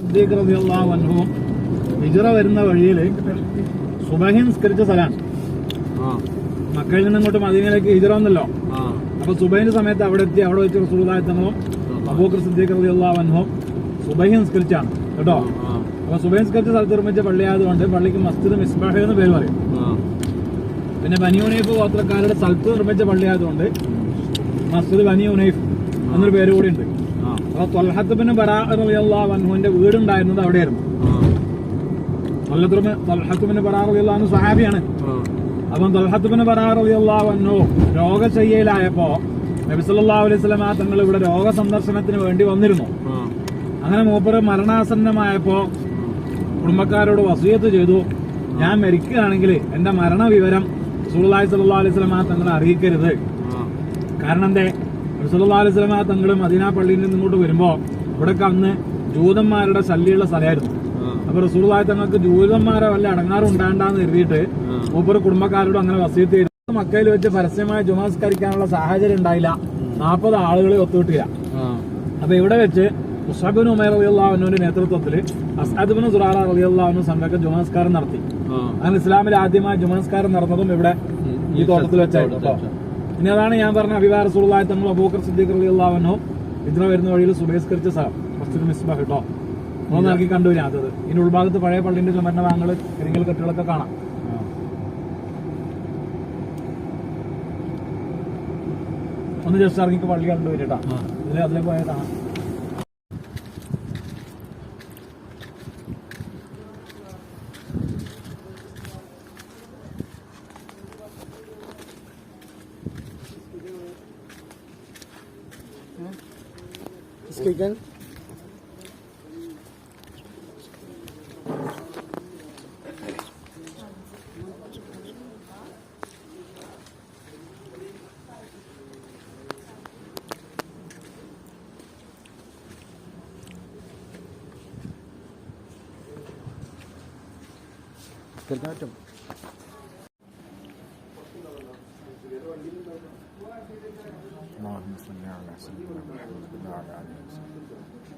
സിദ്ദീഖ് റളിയല്ലാഹു അൻഹു ഹിജ്റ വരുന്ന വഴിയിൽ സുബഹി നിസ്കരിച്ച സ്ഥലമാണ്. മക്കയിൽ നിന്ന് ഇങ്ങോട്ട് മദീനയിലേക്ക് ഹിജ്റ വന്നല്ലോ. അപ്പൊ സുബഹിന്റെ സമയത്ത് അവിടെ എത്തി. അവിടെ വെച്ച് റസൂലുള്ളാഹി തങ്ങളും അബൂബക്കർ സിദ്ദീഖ് റളിയല്ലാഹു അൻഹു സുബഹി നിസ്കരിച്ചാണ് കേട്ടോ. അപ്പൊ സുബഹി നിസ്കരിച്ച സ്ഥലത്ത് നിർമ്മിച്ച പള്ളിയായതുകൊണ്ട് പള്ളിക്ക് മസ്ജിദ് മിസ്ബാഹ് എന്ന് പേര് പറയും. പിന്നെ ബനി ഉനൈഫ് ഗോത്രക്കാരുടെ സ്ഥലത്ത് നിർമ്മിച്ച പള്ളിയായതുകൊണ്ട് മസ്ജിദ് ബനി ഉനൈഫ് എന്നൊരു പേര് കൂടി ഉണ്ട്. അപ്പൊ ത്വൽഹത്ത് ബിൻ ബറാഅ റളിയല്ലാഹു അൻഹുവിന്റെ വീടുണ്ടായിരുന്നത് അവിടെയായിരുന്നു. ത്വൽഹത്ത് ബിൻ ബറാഅ റളിയല്ലാഹു അൻഹു സഹാബിയാണ്. അപ്പം ത്വൽഹത്ത് ബിൻ ബറാഅ റളിയല്ലാഹു അൻഹു രോഗശയ്യയിലായപ്പോ നബി സല്ലല്ലാഹു അലൈഹി വസല്ലം തങ്ങൾ ഇവിടെ രോഗസന്ദർശനത്തിന് വേണ്ടി വന്നിരുന്നു. അങ്ങനെ മൂപ്പര് മരണാസന്നമായപ്പോ കുടുംബക്കാരോട് വസിയത്ത് ചെയ്തു, ഞാൻ മരിക്കുകയാണെങ്കിൽ എന്റെ മരണവിവരം റസൂലുള്ളാഹി സ്വല്ലല്ലാഹു അലൈഹി വസല്ലം തങ്ങളെ അറിയിക്കരുത്. കാരണം എന്തേ, റസൂലുള്ളാഹി അലൈഹി വസല്ലം തങ്ങൾ മദീന പള്ളിയിൽ നിന്ന് ഇങ്ങോട്ട് വരുമ്പോ ഇവിടൊക്കെ അന്ന് ജൂതന്മാരുടെ ശല്യമുള്ള സ്ഥലമായിരുന്നു. അപ്പൊ റസൂലുള്ളാഹി തങ്ങൾക്ക് ജൂതന്മാരെ വല്ല അടങ്ങാറും ഉണ്ടാകണ്ടെന്ന് കരുതിയിട്ട് മൂപ്പര് കുടുംബക്കാരോട് അങ്ങനെ വസിയത്ത് ചെയ്തു. മക്കയിൽ വെച്ച് പരസ്യമായ ജുമാ നിസ്കരിക്കാനുള്ള സാഹചര്യം ഉണ്ടായില്ല. 40 ആളുകളെ ഒത്തുകിട്ടില്ല. അപ്പൊ ഇവിടെ വെച്ച് മുസ്അബ് ബിൻ ഉമൈർ റളിയല്ലാഹു അൻഹുവിന്റെ നേതൃത്വത്തിൽ അസ്അദ് ബിൻ സുറാറ റളിയല്ലാഹു അൻഹു സംഘം ജുമാ നിസ്കാരം നടത്തി. അങ്ങനെ ഇസ്ലാമിൽ ആദ്യമായി ജുമാ നിസ്കാരം നടന്നതും ഇവിടെ ഈ തോട്ടത്തിൽ വെച്ചായിരുന്നു. ഇനി അതാണ് ഞാൻ പറഞ്ഞ ഹബീബായ റസൂലുള്ളാഹി തങ്ങൾ അബൂബക്കർ സിദ്ദീഖ് റളിയല്ലാഹു അൻഹു ഹിജ്റ വരുന്ന വഴിയിൽ സുബഹി നിസ്കരിച്ച സ്ഥലം മസ്ജിദ് മിസ്ബാഹ് കേട്ടോ. ഒന്ന് ഇറക്കി കണ്ടുവരാത്തത്. ഇതിന് ഉൾഭാഗത്ത് പഴയ പള്ളിന്റെ ചുമരിന്റെ ഭാഗങ്ങൾ കരിങ്കൽ കെട്ടുകളൊക്കെ കാണാം. ഒന്ന് ജസ്റ്റ് ഇറങ്ങിക്ക് പള്ളി കണ്ടുവരട്ടാ. ഇതിൽ അതിലെ പോയതാണ്. Speaking. اللهم صل على سيدنا محمد وعلى آله وصحبه.